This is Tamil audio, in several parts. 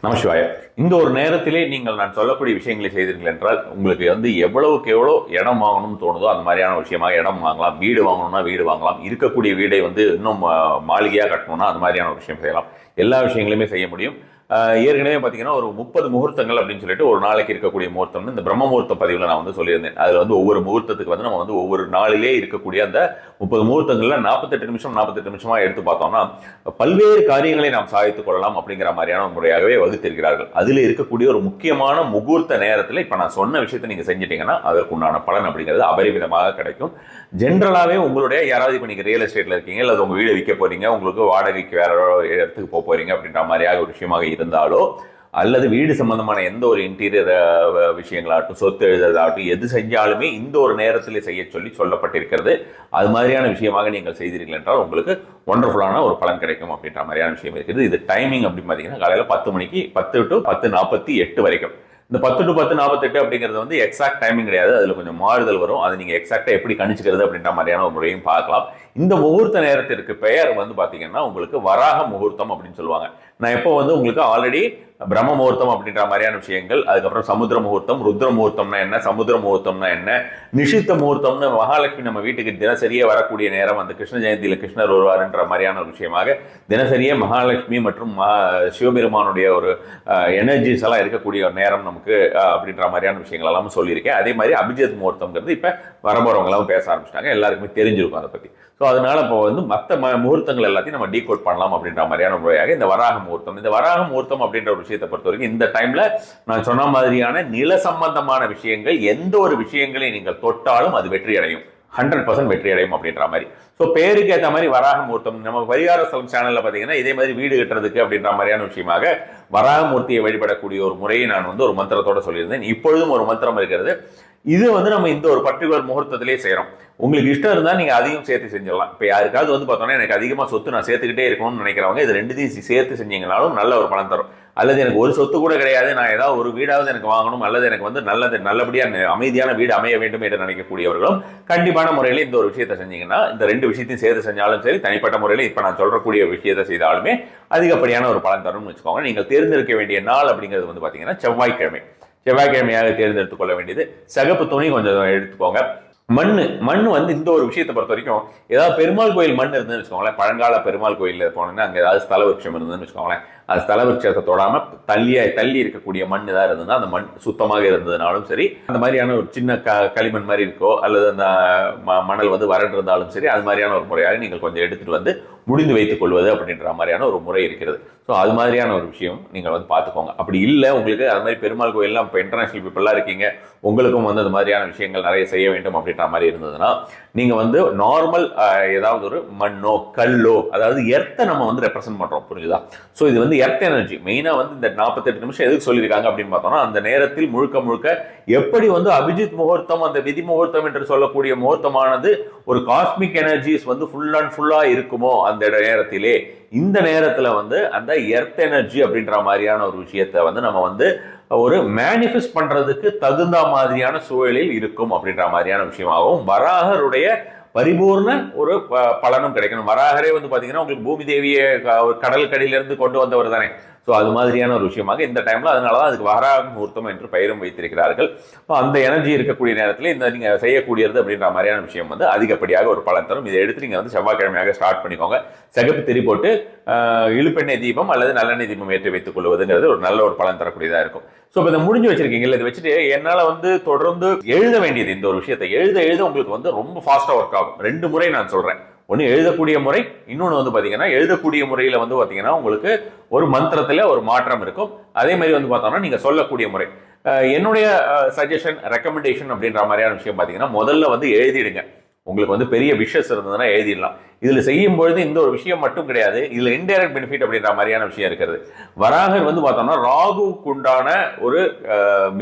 நமசிவாய. இந்த ஒரு நேரத்திலே நான் சொல்லக்கூடிய விஷயங்களை செய்தீர்கள் என்றால் உங்களுக்கு எவ்வளவுக்கு எவ்வளோ இடம் வாங்கணும்னு தோணுதோ அந்த மாதிரியான விஷயமாக இடம் வாங்கலாம். வீடு வாங்கணும்னா வீடு வாங்கலாம். இருக்கக்கூடிய வீடை இன்னும் மாளிகையாக கட்டணும்னா அது மாதிரியான ஒரு விஷயம் செய்யலாம். எல்லா விஷயங்களையுமே செய்ய முடியும். ஏற்கனவே பார்த்தீங்கன்னா ஒரு 30 முகூர்த்தங்கள் அப்படின்னு சொல்லிட்டு ஒரு நாளைக்கு இருக்கக்கூடிய முகூர்த்தம் இந்த பிரம்ம முகூர்த்த பதிவில் நான் சொல்லியிருந்தேன். அதில் ஒவ்வொரு முகூர்த்தத்துக்கு நம்ம ஒவ்வொரு நாளிலே இருக்கக்கூடிய அந்த 30 முகூர்த்தங்களில் 48 நிமிஷமாக எடுத்து பார்த்தோம்னா பல்வேறு காரியங்களை நாம் சாதித்துக் கொள்ளலாம் அப்படிங்கிற மாதிரியான முறையாகவே வகுத்திருக்கிறார்கள். அதில் இருக்கக்கூடிய ஒரு முக்கியமான முகூர்த்த நேரத்தில் இப்போ நான் சொன்ன விஷயத்தை நீங்கள் செஞ்சிட்டீங்கன்னா அதற்குண்டான பலன் அப்படிங்கிறது அபரிமிதமாக கிடைக்கும். ஜென்ரலாகவே உங்களுடைய யாராவது இப்போ நீங்கள் ரியல் எஸ்டேட்டில் இருக்கீங்க, இல்லை உங்கள் வீடு விற்க போறீங்க, உங்களுக்கு வாடகைக்கு வேற இடத்துக்கு போக போறீங்க அப்படின்ற மாதிரியாக ஒரு விஷயமாக இருந்தாலோ, அல்லது வீடு சம்பந்தமான எந்த ஒரு இன்டீரியர் விஷயங்களாகட்டும், சொத்து எழுதுறதாகட்டும், எது செஞ்சாலுமே இந்த ஒரு நேரத்தில் செய்ய சொல்லப்பட்டிருக்கிறது. அது மாதிரியான விஷயமாக நீங்கள் செய்தீர்கள் என்றால் உங்களுக்கு ஒண்டர்ஃபுல்லான ஒரு பலன் கிடைக்கும் அப்படின்ற மாதிரியான விஷயம் இருக்குது. இது டைமிங் அப்படின்னு பார்த்தீங்கன்னா காலையில் 10 மணிக்கு 10 to 10:48 வரைக்கும். இந்த 10 to 10:48 அப்படிங்கிறது எக்ஸாக்ட் டைமிங் கிடையாது. அதில் கொஞ்சம் மாறுதல் வரும். அது நீங்கள் எக்ஸாக்டாக எப்படி கணிச்சுக்கிறது அப்படின்ற மாதிரியான ஒரு முறையும் பார்க்கலாம். இந்த முகூர்த்த நேரத்திற்கு பெயர் பார்த்தீங்கன்னா உங்களுக்கு வராக முகூர்த்தம் அப்படின்னு சொல்லுவாங்க. நான் எப்போ உங்களுக்கு ஆல்ரெடி பிரம்ம முகூர்த்தம் அப்படின்ற மாதிரியான விஷயங்கள், அதுக்கப்புறம் சமுத்திர முகூர்த்தம், ருத்ர முகூர்த்தம்னா என்ன, சமுத்திர முகூர்த்தம்னா என்ன, நிஷித்த முகூர்த்தம்னு மகாலட்சுமி நம்ம வீட்டுக்கு தினசரியே வரக்கூடிய நேரம், அந்த கிருஷ்ண ஜெயந்தியில் கிருஷ்ணர் வருவார்ன்ற மாதிரியான ஒரு விஷயமாக தினசரியே மகாலட்சுமி மற்றும் சிவபெருமானுடைய ஒரு எனர்ஜிஸ் எல்லாம் இருக்கக்கூடிய ஒரு நேரம் நமக்கு அப்படின்ற மாதிரியான விஷயங்கள் எல்லாம் சொல்லியிருக்கேன். அதே மாதிரி அபிஜித் முகூர்த்தம்ங்கிறது இப்போ வரப்போறவங்க எல்லாம் பேச ஆரம்பிச்சிட்டாங்க, எல்லாருக்குமே தெரிஞ்சிருக்கும் அதை பற்றி. ஸோ அதனால இப்போ மற்ற முகூர்த்தங்கள் எல்லாத்தையும் நம்ம டீகோட் பண்ணலாம் அப்படின்ற மாதிரியான முறையாக இந்த வராக முகூர்த்தம். இந்த வராக முகூர்த்தம் அப்படின்ற ஒரு விஷயத்தை பொறுத்த வரைக்கும் இந்த டைம்ல நான் சொன்ன மாதிரியான நில சம்பந்தமான விஷயங்கள் எந்த ஒரு விஷயங்களை நீங்கள் தொட்டாலும் அது வெற்றி அடையும், 100% வெற்றி அடையும் அப்படின்ற மாதிரி. ஸோ பேருக்கு ஏற்ற மாதிரி வராக முகூர்த்தம் நம்ம பரிகார ஸ்தலம் சேனல்ல பார்த்தீங்கன்னா இதே மாதிரி வீடு கட்டுறதுக்கு அப்படின்ற மாதிரியான விஷயமாக வராக மூர்த்தியை வழிபடக்கூடிய ஒரு முறையை நான் ஒரு மந்திரத்தோட சொல்லியிருந்தேன். இப்பொழுதும் ஒரு மந்திரம் இருக்கிறது. இது நம்ம இந்த ஒரு பர்டிகுலர் முகூர்த்தத்திலே செய்யறோம். உங்களுக்கு இஷ்டம் இருந்தால் நீங்க அதையும் சேர்த்து செஞ்சிடலாம். இப்போ யாருக்காவது பார்த்தோன்னா எனக்கு அதிகமாக சொத்து நான் சேர்த்துக்கிட்டே இருக்கணும்னு நினைக்கிறவங்க இது ரெண்டுத்தையும் சேர்த்து செஞ்சீங்கனாலும் நல்ல ஒரு பலன் தரும். அல்லது எனக்கு ஒரு சொத்து கூட கிடையாது, நான் ஏதாவது ஒரு வீடாவது எனக்கு வாங்கணும், அல்லது எனக்கு நல்லபடியாக அமைதியான வீடு அமைய வேண்டும் என்று நினைக்கக்கூடியவர்களும் கண்டிப்பான முறையில் இந்த ஒரு விஷயத்தை செஞ்சீங்கன்னா, இந்த ரெண்டு விஷயத்தையும் சேர்த்து செஞ்சாலும் சரி, தனிப்பட்ட முறையில் இப்போ நான் சொல்லக்கூடிய விஷயத்தை செய்தாலுமே அதிகப்படியான ஒரு பலன் தரும்னு வச்சுக்கோங்க. நீங்கள் தேர்ந்தெடுக்க வேண்டிய நாள் அப்படிங்கிறது பார்த்தீங்கன்னா செவ்வாய்க்கிழமையாக தேர்ந்தெடுத்துக் கொள்ள வேண்டியது. சிகப்பு துணி கொஞ்சம் எடுத்துக்கோங்க. மண் இந்த ஒரு விஷயத்தை பொறுத்த வரைக்கும் ஏதாவது பெருமாள் கோயில் மண் இருந்ததுன்னு வச்சுக்கோங்களேன், பழங்கால பெருமாள் கோயிலில் போனோம்னா அங்கே ஏதாவது ஸ்தல விருட்சம் இருந்ததுன்னு வச்சுக்கோங்களேன், அது ஸ்தல விருட்சத்தை தொடாம தள்ளி இருக்கக்கூடிய மண் ஏதாவது இருந்ததுன்னா அந்த மண் சுத்தமாக இருந்ததுனாலும் சரி, அந்த மாதிரியான ஒரு சின்ன களிமண் மாதிரி இருக்கோ, அல்லது அந்த மணல் வறண்டு இருந்தாலும் சரி, அது மாதிரியான ஒரு முறையாக நீங்கள் கொஞ்சம் எடுத்துட்டு முடிந்து வைத்துக் கொள்வது அப்படின்ற மாதிரியான ஒரு முறை இருக்கிறது. ஸோ அது மாதிரியான ஒரு விஷயம் நீங்கள் பார்த்துக்கோங்க. அப்படி இல்லை உங்களுக்கு அது மாதிரி பெருமாள் கோயிலாம் இப்போ இன்டர்நேஷனல் பீப்புளாக இருக்கீங்க, உங்களுக்கும் அது மாதிரியான விஷயங்கள் நிறைய செய்ய வேண்டும் அப்படின்ற மாதிரி இருந்ததுன்னா நீங்கள் நார்மல் ஏதாவது ஒரு மண்ணோ கல்லோ, அதாவது எர்த்தை நம்ம ரெப்ரசென்ட் பண்ணுறோம், புரிஞ்சுதா? ஸோ இது எர்த் எனர்ஜி மெயினாக இந்த 48 நிமிஷம் எதுக்கு சொல்லியிருக்காங்க அப்படின்னு பார்த்தோம்னா, அந்த நேரத்தில் முழுக்க எப்படி அபிஜித் முகூர்த்தம், அந்த விதி முகூர்த்தம் என்று சொல்லக்கூடிய முகூர்த்தமானது ஒரு காஸ்மிக் எனர்ஜிஸ் ஃபுல் அண்ட் ஃபுல்லா இருக்குமோ அந்த நேரத்திலே, இந்த நேரத்தில் அந்த எர்த் எனர்ஜி அப்படின்ற மாதிரியான ஒரு விஷயத்தை நம்ம ஒரு மேனிஃபெஸ்ட் பண்றதுக்கு தகுந்த மாதிரியான சூழலில் இருக்கும் அப்படின்ற மாதிரியான விஷயமாகவும் வராகருடைய பரிபூர்ண ஒரு பலனும் கிடைக்கணும். வராகரே பாத்தீங்கன்னா உங்களுக்கு பூமி தேவியை கடல் கடியிலிருந்து கொண்டு வந்தவர் தானே. ஸோ அது மாதிரியான ஒரு விஷயமாக இந்த டைம்ல அதனாலதான் அதுக்கு வராக முகூர்த்தம் என்று பெயரும் வைத்திருக்கிறார்கள். அந்த எனர்ஜி இருக்கக்கூடிய நேரத்தில் இந்த நீங்க செய்யக்கூடியது அப்படின்ற மாதிரியான விஷயம் அதிகப்படியாக ஒரு பலன் தரும். இதை எடுத்து நீங்க செவ்வாய்க்கிழமையாக ஸ்டார்ட் பண்ணிக்கோங்க. சிகப்பு திரி போட்டு இழுப்பெண்ணெய் தீபம் அல்லது நல்லெண்ணெய் தீபம் ஏற்றி வைத்துக் கொள்வதுங்கிறது ஒரு நல்ல ஒரு பலன் தரக்கூடியதா இருக்கும். ஸோ இப்போ இதை முடிஞ்சு வச்சிருக்கீங்கல்ல, இதை வச்சுட்டு என்னால் தொடர்ந்து எழுத வேண்டியது இந்த ஒரு விஷயத்தை எழுத உங்களுக்கு ரொம்ப ஃபாஸ்டா ஒர்க் ஆகும். 2 முறை நான் சொல்றேன். ஒன்று எழுதக்கூடிய முறை, இன்னொன்று பார்த்தீங்கன்னா எழுதக்கூடிய முறையில் பார்த்தீங்கன்னா உங்களுக்கு ஒரு மந்திரத்தில் ஒரு மாற்றம் இருக்கும். அதே மாதிரி பார்த்தோம்னா நீங்கள் சொல்லக்கூடிய முறை. என்னுடைய சஜஷன் ரெக்கமெண்டேஷன் அப்படின்ற மாதிரியான விஷயம் பார்த்தீங்கன்னா முதல்ல எழுதிடுங்க. உங்களுக்கு பெரிய விஷஸ் இருந்ததுன்னா எழுதிடலாம். இதில் செய்யும் பொழுது இந்த ஒரு விஷயம் மட்டும் கிடையாது, இதில் இன்டைரக்ட் பெனிஃபிட் அப்படின்ற மாதிரியான விஷயம் இருக்கிறது. வராகர் பார்த்தோம்னா ராகுவுக்கு உண்டான ஒரு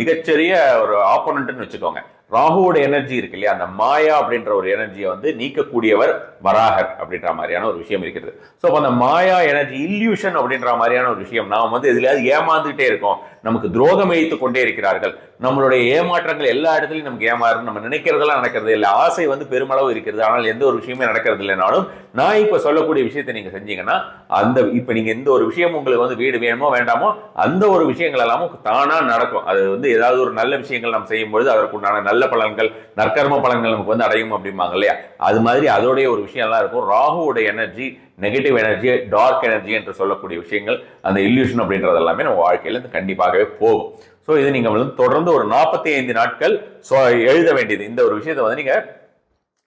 மிகச்சிறிய ஒரு ஆப்போனன்ட்னு வச்சுக்கோங்க. ராகுவோட எனர்ஜி இருக்கு இல்லையா, அந்த மாயா அப்படின்ற ஒரு எனர்ஜியை வந்து நீக்கக்கூடியவர் வராகர் அப்படின்ற மாதிரியான ஒரு விஷயம் இருக்கிறது. ஸோ அந்த மாயா எனர்ஜி இல்யூஷன் அப்படின்ற மாதிரியான ஒரு விஷயம், நாம் வந்து எதுலையாவது ஏமாந்துகிட்டே இருக்கோம், நமக்கு துரோகம் வைத்து கொண்டே இருக்கிறார்கள், நம்மளுடைய ஏமாற்றங்கள் எல்லா இடத்துலையும் நமக்கு ஏமாறும், நம்ம நினைக்கிறதெல்லாம் நடக்கிறது இல்லை, ஆசை வந்து பெருமளவு இருக்கிறது ஆனால் எந்த ஒரு விஷயமே நடக்கிறது இல்லைனாலும் நான் இப்ப சொல்லக்கூடிய விஷயத்தை நீங்க செஞ்சீங்கன்னா அந்த இப்ப நீங்க எந்த ஒரு விஷயம் உங்களுக்கு வந்து வீடு வேணுமோ வேண்டாமோ அந்த ஒரு விஷயங்கள் எல்லாமும் தானா நடக்கும். அது வந்து ஏதாவது ஒரு நல்ல விஷயங்கள் நம்ம செய்யும் பொழுது அதற்குண்டான நல்ல பலன்கள் நற்கர்ம பலன்கள் நமக்கு வந்து அடையும் அப்படிம்பாங்க இல்லையா, அது மாதிரி அதோடைய ஒரு விஷயம் எல்லாம் இருக்கும். ராகுவோட energy, negative energy, dark energy என்று சொல்லக்கூடிய விஷயங்கள், அந்த இல்யூஷன் அப்படின்றது எல்லாமே நம்ம வாழ்க்கையில கண்டிப்பாகவே போகும். ஸோ இது நீங்க வந்து தொடர்ந்து ஒரு 45 நாட்கள் எழுத வேண்டியது. இந்த ஒரு விஷயத்தை வந்து நீங்க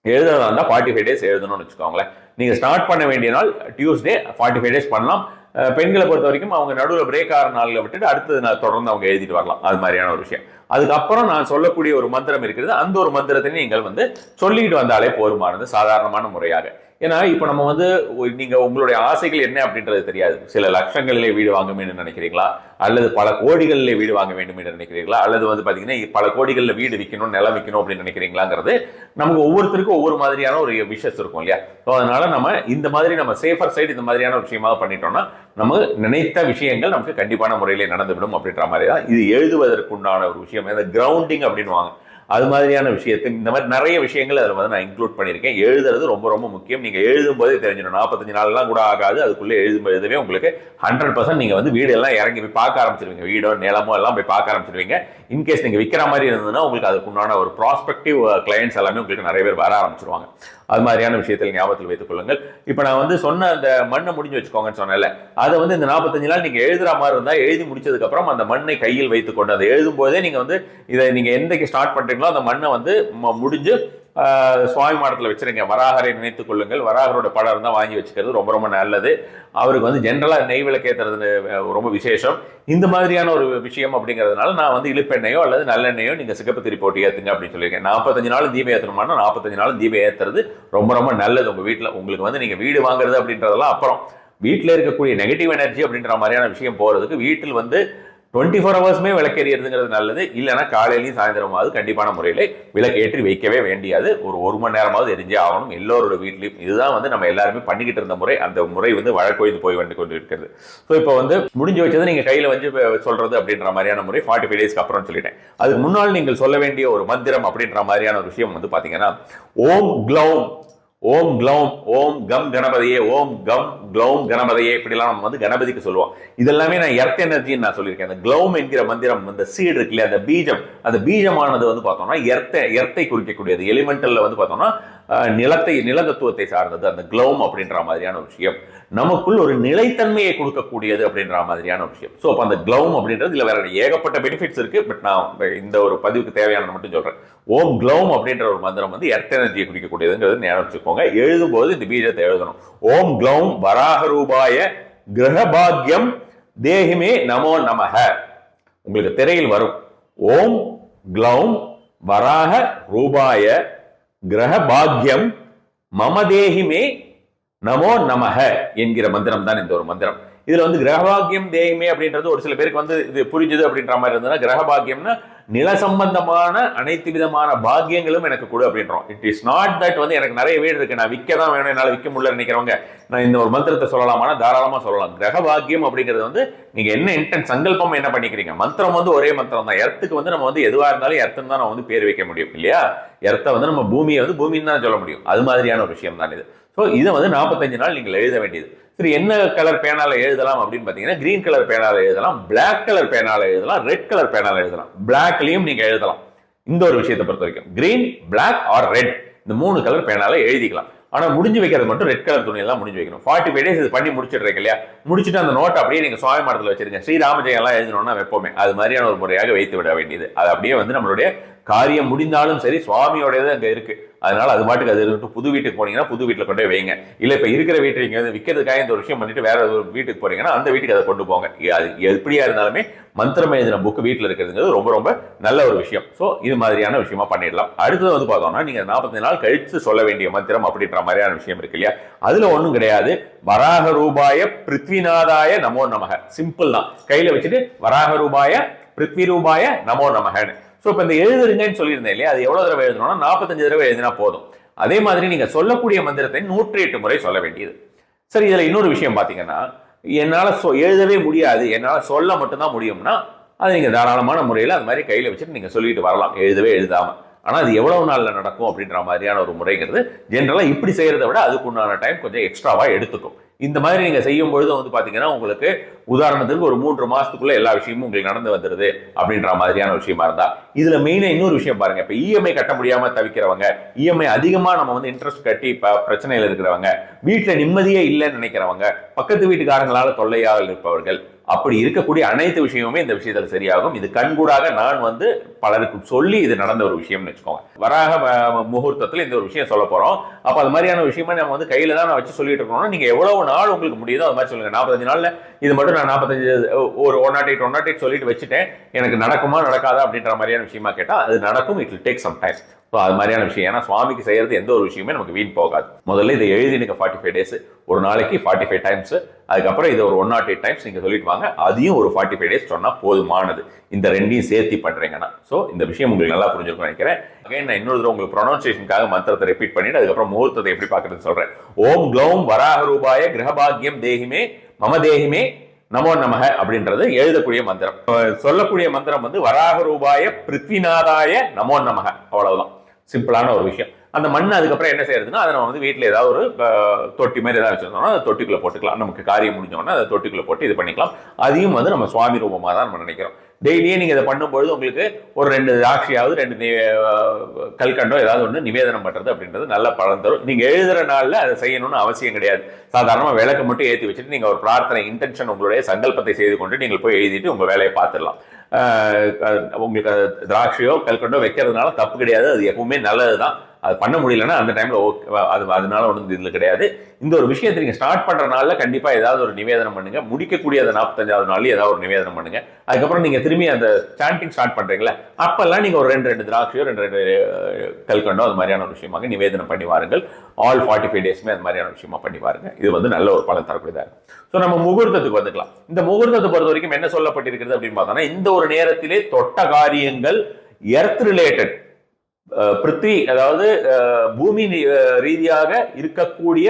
எழுதுறதா இருந்தா 45 டேஸ் எழுதணும்னு வச்சுக்கோங்களேன். நீங்க ஸ்டார்ட் பண்ண வேண்டிய நாள் டியூஸ்டே, 45 டேஸ் பண்ணலாம். பெண்களை பொறுத்த வரைக்கும் அவங்க நடுவில் பிரேக் ஆகிற நாளில் விட்டுட்டு அடுத்தது நான் தொடர்ந்து அவங்க எழுதிட்டு வரலாம், அது மாதிரியான ஒரு விஷயம். அதுக்கப்புறம் நான் சொல்லக்கூடிய ஒரு மந்திரம் இருக்கிறது, அந்த ஒரு மந்திரத்தை நீங்கள் வந்து சொல்லிட்டு வந்தாலே போருமானது சாதாரணமான முறையாக. ஏன்னா இப்ப நம்ம வந்து நீங்க உங்களுடைய ஆசைகள் என்ன அப்படின்றது தெரியாது. சில லட்சங்களிலே வீடு வாங்க வேண்டும் நினைக்கிறீங்களா, அல்லது பல கோடிகளிலே வீடு வாங்க வேண்டும் என்று நினைக்கிறீங்களா, அல்லது வந்து பாத்தீங்கன்னா பல கோடிகளில் வீடு விற்கணும், நிலம் விற்கணும் அப்படின்னு நினைக்கிறீங்களாங்கிறது நமக்கு ஒவ்வொருத்தருக்கும் ஒவ்வொரு மாதிரியான ஒரு விஷஸ் இருக்கும் இல்லையா. ஸோ அதனால நம்ம இந்த மாதிரி நம்ம சேஃபர் சைடு இந்த மாதிரியான விஷயமாக பண்ணிட்டோம்னா நம்ம நினைத்த விஷயங்கள் நமக்கு கண்டிப்பான முறையிலே நடந்துவிடும் அப்படின்ற மாதிரி தான் இது எழுதுவதற்குண்டான ஒரு விஷயம். கிரவுண்டிங் அப்படின்னுவாங்க, அது மாதிரியான விஷயத்தை இந்த மாதிரி நிறைய விஷயங்கள் அதில் வந்து நான் இன்க்ளூட் பண்ணியிருக்கேன். எழுதுறது ரொம்ப ரொம்ப முக்கியம். நீங்கள் எழுதும் போதே தெரிஞ்சிடும், 45 நாள்லாம் கூட ஆகாது, அதுக்குள்ளே எழுதவே உங்களுக்கு 100% நீங்கள் வந்து வீடு எல்லாம் இறங்கி போய் பார்க்க ஆரம்பிச்சிருவீங்க, வீடோ நிலமோ எல்லாம் போய் பார்க்க ஆரம்பிச்சிருவீங்க. இன்கேஸ் நீங்கள் விற்கிற மாதிரி இருந்ததுன்னா உங்களுக்கு அதுக்குண்டான ஒரு ப்ராஸ்பெக்டிவ் கிளையன்ஸ் எல்லாமே உங்களுக்கு நிறைய பேர் வர ஆரம்பிச்சிருவாங்க. அது மாதிரியான விஷயத்தில் ஞாபகத்தில் வைத்துக் கொள்ளுங்கள். இப்போ நான் வந்து சொன்ன அந்த மண்ணை முடிஞ்சு வச்சுக்கோங்கன்னு சொன்னேன்ல, அதை வந்து இந்த 45 நாள் நீங்கள் எழுதுற மாதிரி இருந்தால் எழுதி முடிச்சதுக்கப்புறம் அந்த மண்ணை கையில் வைத்துக்கொண்டு அதை எழுதும் போதே நீங்கள் வந்து இதை நீங்கள் எந்தக்கு ஸ்டார்ட் பண்ணுறீங்களோ அந்த மண்ணை வந்து முடிஞ்சு சுவாமி மாடத்தில் வச்சிருங்க. வராகரை நினைத்துக் கொள்ளுங்கள். வராகரோட படம் இருந்தால் வாங்கி வச்சுக்கிறது ரொம்ப ரொம்ப நல்லது. அவருக்கு வந்து ஜென்ரலாக நெய் விளக்கேற்றுறது ரொம்ப விசேஷம். இந்த மாதிரியான ஒரு விஷயம் அப்படிங்கிறதுனால நான் வந்து இழுப்பெண்ணையோ அல்லது நல்லெண்ணையோ நீங்கள் சிகப்பு திரி போட்டு ஏற்றுங்க அப்படின்னு சொல்லியிருக்கேன். 45 நாள் தீபம் ஏற்றணுமானா 45 நாள் தீபம் ஏற்றுறது ரொம்ப ரொம்ப நல்லது. உங்கள் வீட்டில் உங்களுக்கு வந்து நீங்கள் வீடு வாங்குறது அப்படின்றதெல்லாம் அப்புறம், வீட்டில் இருக்கக்கூடிய நெகட்டிவ் எனர்ஜி அப்படின்ற மாதிரியான விஷயம் போகிறதுக்கு வீட்டில் வந்து 24 ஹவர்ஸுமே விளக்கேறியதுங்கிறது நல்லது. இல்லைன்னா காலையிலையும் சாயந்தரமாவது கண்டிப்பான முறையில் விளக்கேற்றி வைக்கவே வேண்டியது. ஒரு மணி நேரமாவது எரிஞ்சே ஆகணும் எல்லோரோட வீட்லையும். இதுதான் வந்து நம்ம எல்லாருமே பண்ணிக்கிட்டு இருந்த முறை. அந்த முறை வந்து வழக்கொய்து போய் வந்து கொண்டு இருக்கிறது. ஸோ இப்போ வந்து முடிஞ்சு வச்சது நீங்கள் கையில் வந்து சொல்றது அப்படின்ற மாதிரியான முறை 45 டேஸ்க்கு அப்புறம் சொல்லிட்டேன். அதுக்கு முன்னால் நீங்கள் சொல்ல வேண்டிய ஒரு மந்திரம் அப்படின்ற மாதிரியான ஒரு விஷயம் வந்து பார்த்தீங்கன்னா, ஓம் க்ளௌம், ஓம் க்ளௌம், ஓம் கம் கணபதியே, ஓம் கம் க்ளௌம் கணபதியே, இப்படிலாம் நம்ம வந்து கணபதிக்கு சொல்லுவோம். இதெல்லாமே நான் எர்த் எனர்ஜின்னு நான் சொல்லியிருக்கேன். அந்த க்ளௌம் என்கிற மந்திரம், அந்த சீடு இருக்கு இல்லையா, அந்த பீஜம், அந்த பீஜமானது வந்து பார்த்தோம்னா எர்த்தை குறிக்கக்கூடியது. எலிமெண்டல்ல வந்து பார்த்தோம்னா நிலத்தத்துவத்தை சார்ந்தது அந்த க்ளௌம் அப்படின்ற மாதிரியான ஒரு விஷயம். நமக்குள் ஒரு நிலைத்தன்மையை கொடுக்கக்கூடியது அப்படின்ற மாதிரியான ஒரு விஷயம். ஸோ அப்போ அந்த க்ளௌம் அப்படின்றது இல்லை, வேற ஏகப்பட்ட பெனிஃபிட்ஸ் இருக்கு. பட் நான் இந்த ஒரு பதிவுக்கு தேவையானது மட்டும் சொல்றேன். ஓம் க்ளௌம் அப்படின்ற ஒரு மந்திரம் வந்து எர்த் எனர்ஜியை குறிக்கக்கூடியதுங்கிறது ஞாபகம் வச்சுக்கோங்க. எழுதும்போது இந்த பீஜத்தை எழுதணும். ஓம் க்ளௌம் வராக ரூபாய கிரகபாக்யம் தேஹிமே நமோ நமஹ. உங்களுக்கு திரையில் வரும். ஓம் க்ளௌம் வராக ரூபாய கிரகபாக்யம் மமதேஹிமே நமோ நமஹ என்கிற மந்திரம் தான் இந்த ஒரு மந்திரம். இதுல வந்து கிரகபாகியம் தேயமே அப்படின்றது ஒரு சில பேருக்கு வந்து இது புரிஞ்சுது அப்படின்ற மாதிரி இருந்ததுன்னா, கிரகபாகியம்னா நில சம்பந்தமான அனைத்து விதமான பாக்கியங்களும் எனக்கு கொடு அப்படின்றோம். இட் இஸ் நாட் தட் வந்து எனக்கு நிறைய வீடு இருக்கு, நான் விற்க தான் வேணும், என்னால் விற்க முடியல நினைக்கிறவங்க நான் இந்த ஒரு மந்திரத்தை சொல்லலாமானா தாராளமா சொல்லலாம். கிரகபாகியம் அப்படிங்கிறது வந்து நீங்க என்ன இன்டென்ட் சங்கல்பம் என்ன பண்ணிக்கிறீங்க. மந்திரம் வந்து ஒரே மந்திரம் தான். எர்த்துக்கு வந்து நம்ம வந்து எதுவா இருந்தாலும் எர்த்துன்னு தான் நம்ம வந்து பேர் வைக்க முடியும் இல்லையா. எர்த்தை வந்து நம்ம பூமியை வந்து பூமின்னு தான் சொல்ல முடியும். அது மாதிரியான ஒரு விஷயம் தான் இது. ஸோ இதை வந்து 45 நாள் நீங்கள் எழுத வேண்டியது. சரி, என்ன கலர் பேனால எழுதலாம் அப்படின்னு பார்த்தீங்கன்னா, கிரீன் கலர் பேனால எழுதலாம், பிளாக் கலர் பேனால எழுதலாம், ரெட் கலர் பேனால எழுதலாம். பிளாக்லையும் நீங்க எழுதலாம். இந்த ஒரு விஷயத்தை பொறுத்த வரைக்கும் கிரீன், பிளாக் ஆர் ரெட் இந்த 3 கலர் பேனால எழுதிக்கலாம். ஆனா முடிஞ்சு வைக்கிறது மட்டும் ரெட் கலர் துணியெல்லாம் முடிஞ்சு வைக்கணும். 45 டேஸ் இது பண்ணி முடிச்சிடுறீங்க இல்லையா. முடிச்சுட்டு அந்த நோட் அப்படியே நீங்க சுவாமி மடத்தில் வச்சிருங்க. ஸ்ரீராமஜெயம் எல்லாம் எழுதணும்னா வைப்போமே, அது மாதிரியான ஒரு முறையாக வைத்து விட வேண்டியது. அது அப்படியே வந்து நம்மளுடைய காரியம் முடிந்தாலும் சரி சுவாமியோடது அங்க இருக்கு. அதனால அது பாட்டுக்கு அது இருக்கு. புது வீட்டுக்கு போனீங்கன்னா புது வீட்டில் கொண்டு போய் வைங்க. இல்ல இப்ப இருக்கிற வீட்டை நீங்க விற்கிறதுக்காக இந்த ஒரு விஷயம் பண்ணிட்டு வேற ஒரு வீட்டுக்கு போறீங்கன்னா அந்த வீட்டுக்கு அதை கொண்டு போங்க. அது எப்படியா இருந்தாலுமே மந்திரம் எழுதின புக் வீட்டில் இருக்கிறதுங்கிறது ரொம்ப ரொம்ப நல்ல ஒரு விஷயம். ஸோ இது மாதிரியான விஷயமா பண்ணிடலாம். அடுத்தது வந்து பார்த்தோம்னா, நீங்க 45 நாள் கழிச்சு சொல்ல வேண்டிய மந்திரம் அப்படின்ற மாதிரியான விஷயம் இருக்கு இல்லையா. அதுல ஒண்ணும் கிடையாது. வராக ரூபாய பிருத்விநாதாய நமோ நமக. சிம்பிள் தான். கையில வச்சுட்டு வராக ரூபாய பிருத்வி ரூபாய நமோ நமகன்னு ஸோ இப்போ இந்த எழுதுறீங்கன்னு சொல்லியிருந்தேன் இல்லையா, அது எவ்வளவு தடவை எழுதணும்னா 45 தடவை எழுதினா போதும். அதே மாதிரி நீங்க சொல்லக்கூடிய மந்திரத்தை 108 முறை சொல்ல வேண்டியது. சரி, இதுல இன்னொரு விஷயம் பாத்தீங்கன்னா, என்னால எழுதவே முடியாது, என்னால சொல்ல மட்டும்தான் முடியும்னா அது நீங்க தாராளமான முறையில் அது மாதிரி கையில வச்சுட்டு நீங்க சொல்லிட்டு வரலாம், எழுதவே எழுதாம. ஆனா அது எவ்வளவு நாள்ல நடக்கும் அப்படின்ற மாதிரியான ஒரு முறைங்கிறது ஜென்ரலா இப்படி செய்யறதை விட அதுக்குண்டான டைம் கொஞ்சம் எக்ஸ்ட்ராவா எடுத்துக்கும். இந்த மாதிரி நீங்க செய்யும் பொழுது வந்து பாத்தீங்கன்னா உங்களுக்கு உதாரணத்துக்கு ஒரு 3 மாசத்துக்குள்ள எல்லா விஷயமும் உங்களுக்கு நடந்து வந்துருது அப்படின்ற மாதிரியான விஷயமா இருந்தா. இதுல மெயினா இன்னொரு விஷயம் பாருங்க, இப்ப இஎம்ஐ கட்ட முடியாம தவிக்கிறவங்க, இஎம்ஐ அதிகமா நம்ம வந்து இன்ட்ரெஸ்ட் கட்டி பிரச்சனையில இருக்கிறவங்க, வீட்டுல நிம்மதியே இல்லைன்னு நினைக்கிறவங்க, பக்கத்து வீட்டுக்காரங்களால தொல்லையாக இருப்பவர்கள், அப்படி இருக்கக்கூடிய அனைத்து விஷயமுமே இந்த விஷயத்துல சரியாகும். இது கண்கூடாக நான் வந்து பலருக்கு சொல்லி இது நடந்த ஒரு விஷயம்னு வச்சுக்கோங்க. வராக முகூர்த்தத்துல இந்த ஒரு விஷயம் சொல்ல போறோம். அப்ப அது மாதிரியான விஷயமா நம்ம வந்து கையில தான் நான் வச்சு சொல்லிட்டு இருக்கோம். நீங்க எவ்வளவு நாள் உங்களுக்கு முடியுதோ அது மாதிரி சொல்லுங்க. 45 நாள்ல இது மட்டும் நான் 45 ஒரு 108 சொல்லிட்டு வச்சுட்டேன், எனக்கு நடக்குமா நடக்காதா அப்படின்ற மாதிரியான விஷயமா கேட்டா அது நடக்கும். It will take some time. So அது மாதிரியான விஷயம். ஏன்னா சுவாமிக்கு செய்யறது எந்த ஒரு விஷயமே நமக்கு வீண் போகாது. முதல்ல இதை எழுதி நீங்க 45 டேஸ், ஒரு நாளைக்கு 45 டைம்ஸ், அதுக்கப்புறம் இதை ஒரு 108 டைம்ஸ் நீங்க சொல்லிட்டு வாங்க. அதையும் ஒரு 45 டேஸ் சொன்னா போதுமானது, இந்த ரெண்டையும் சேர்த்து பண்றீங்கன்னா. ஸோ இந்த விஷயம் உங்களுக்கு நல்லா புரிஞ்சுக்கணும் நினைக்கிறேன். அகைன் நான் இன்னொரு உங்களுக்கு ப்ரொனன்சியேஷனுக்காக மந்திரத்தை ரிப்பீட் பண்ணிட்டு அதுக்கப்புறம் முகூர்த்தத்தை எப்படி பார்க்கறதுன்னு சொல்றேன். ஓம் க்ளௌம் வராக ரூபாய கிரகபாகியம் தேகிமே மம தேகிமே நமோ நமக அப்படின்றது எழுதக்கூடிய மந்திரம். சொல்லக்கூடிய மந்திரம் வந்து வராக ரூபாய பிருத்விநாதாய நமோ நமக, அவ்வளவுதான். சிம்பிளான ஒரு விஷயம். அந்த மண் அதுக்கப்புறம் என்ன செய்யறதுன்னா, அதை நம்ம வந்து வீட்டில் ஏதாவது ஒரு தொட்டி மாதிரி ஏதாவது வச்சிருந்தோம்னா அதை தொட்டிக்குள்ள போட்டுக்கலாம். நமக்கு காரியம் முடிஞ்சோம்னா அதை தொட்டிக்குள்ள போட்டு இது பண்ணிக்கலாம். அதையும் வந்து நம்ம சுவாமி ரூபமாக தான் நம்ம நினைக்கிறோம். டெய்லியே நீங்க இதை பண்ணும்பொழுது உங்களுக்கு ஒரு 2 திராட்சையாவது 2 கல்கண்டோ ஏதாவது ஒன்று நிவேதனம் பண்றது அப்படின்றது நல்ல பலன் தரும். நீங்க எழுதுற நாள்ல அதை செய்யணும்னு அவசியம் கிடையாது. சாதாரணமா விளக்கு மட்டும் ஏற்றி வச்சுட்டு நீங்க ஒரு பிரார்த்தனை இன்டென்ஷன் உங்களுடைய சங்கல்பத்தை செய்து கொண்டு நீங்கள் போய் எழுதிட்டு உங்க வேலையை பார்த்துடலாம். உங்களுக்கு திராட்சையோ கல்கண்டோ வைக்கிறதுனால தப்பு கிடையாது, அது எப்பவுமே நல்லதுதான். அது பண்ண முடியலன்னா அந்த டைம்ல அதனால ஒன்றும் இதுல கிடையாது. இந்த ஒரு விஷயத்தை நீங்க ஸ்டார்ட் பண்ற நாள்ல கண்டிப்பா ஏதாவது ஒரு நிவேதனம் பண்ணுங்க. முடிக்கக்கூடிய அந்த 45வது நாள்ல ஏதாவது ஒரு நிவேதனம் பண்ணுங்க. அதுக்கப்புறம் நீங்க திரும்பி அந்த சாண்டிங் ஸ்டார்ட் பண்றீங்களா, அப்பெல்லாம் நீங்க ஒரு 2 திராட்சையோ 2 கல்கண்டோ அது மாதிரியான ஒரு விஷயமாக நிவேதனம் பண்ணி வாருங்கள். ஆல் 45 டேஸ்மே அது மாதிரியான விஷயமா பண்ணி பாருங்க. இது வந்து நல்ல ஒரு பலன் தரக்கூடியதா இருக்கும். ஸோ நம்ம முகூர்த்தத்துக்கு வந்துக்கலாம். இந்த முகூர்த்தத்தை பொறுத்த வரைக்கும் என்ன சொல்லப்பட்டிருக்கிறது அப்படின்னு பார்த்தோம்னா, இந்த ஒரு நேரத்திலே தொட்ட காரியங்கள் எர்த் ரிலேட்டட், பிருத்வி அதாவது பூமி ரீதியாக இருக்கக்கூடிய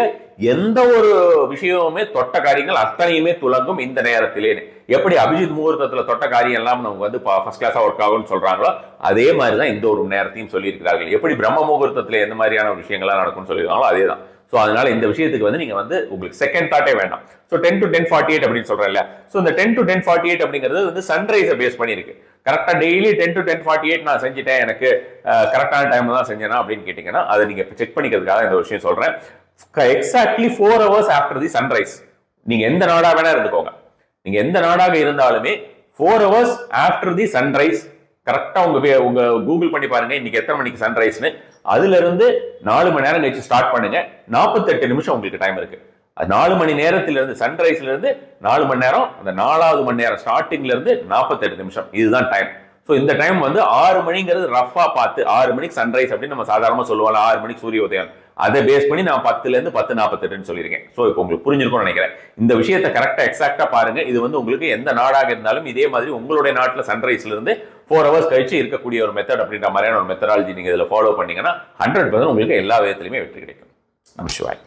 எந்த ஒரு விஷயமுமே தொட்ட காரியங்கள் அத்தனையுமே துலங்கும் இந்த நேரத்திலே. எப்படி அபிஜித் முகூர்த்தத்துல தொட்ட காரியம் எல்லாம் நமக்கு வந்து ஃபர்ஸ்ட் கிளாஸா ஒர்க் ஆகும்னு சொல்றாங்களோ அதே மாதிரிதான் இந்த ஒரு நேரத்தையும் சொல்லி இருக்கிறார்கள். எப்படி பிரம்ம முகூர்த்தத்துல எந்த மாதிரியான விஷயங்கள்லாம் நடக்கும்னு சொல்லியிருக்காங்களோ அதே தான். ஸோ அதனால இந்த விஷயத்துக்கு வந்து நீங்க வந்து உங்களுக்கு செகண்ட் தாட்டே வேண்டாம். ஸோ 10 to 10:48 அப்படின்னு சொல்றேன். ஸோ இந்த 10 to 10:48 அப்படிங்கிறது வந்து சன்ரைஸை பேஸ் பண்ணியிருக்கு. கரெக்டா டெய்லி 10 to 10:48 நான் செஞ்சுட்டேன், எனக்கு கரெக்டான டைம்ல தான் செஞ்சேனா அப்படின்னு கேட்டீங்கன்னா அதை நீங்க செக் பண்ணிக்கிறதுக்காக இந்த விஷயம் சொல்றேன். Exactly 4 hours after the sunrise, நீங்க எந்த நாடா வேணா இருந்துக்கோங்க, நீங்க எந்த நாடாக இருந்தாலுமே 4 hours ஆஃப்டர் தி சன்ரைஸ் கரெக்டா உங்க கூகுள் பண்ணி பாருங்க இன்னைக்கு எத்தனை மணிக்கு சன்ரைஸ்னு. அதுல இருந்து 4 மணி நேரம் கழிச்சு ஸ்டார்ட் பண்ணுங்க. 48 நிமிஷம் உங்களுக்கு டைம் இருக்கு. 4 மணி நேரத்திலிருந்து சன்ரைஸ்ல இருந்து 4 மணி நேரம், அந்த 4வது மணி நேரம் ஸ்டார்டிங்ல இருந்து 48 நிமிஷம், இதுதான் டைம். ஸோ இந்த டைம் வந்து 6 மணிங்கிறது ரஃபா பார்த்து 6 மணிக்கு சன்ரைஸ் அப்படின்னு நம்ம சாதாரணமா சொல்லுவோம், 6 மணிக்கு சூரிய உதயம், அதை பேஸ் பண்ணி நான் 10ல இருந்து 10:48 சொல்லியிருக்கேன். ஸோ இப்போ உங்களுக்கு புரிஞ்சிருக்கும்னு நினைக்கிறேன். இந்த விஷயத்தை கரெக்டா எக்ஸாக்டா பாருங்க. இது வந்து உங்களுக்கு எந்த நாடாக இருந்தாலும் இதே மாதிரி உங்களுடைய நாட்டில் சன்ரைஸ்ல இருந்து 4 hours கழிச்சு இருக்கக்கூடிய ஒரு மெத்தட் அப்படின்ற மாதிரியான ஒரு மெத்தடாலஜி நீங்க இதில் ஃபாலோ பண்ணீங்கன்னா 100% உங்களுக்கு எல்லா விதத்திலுமே வெற்றி கிடைக்கும். நம சிவாய்.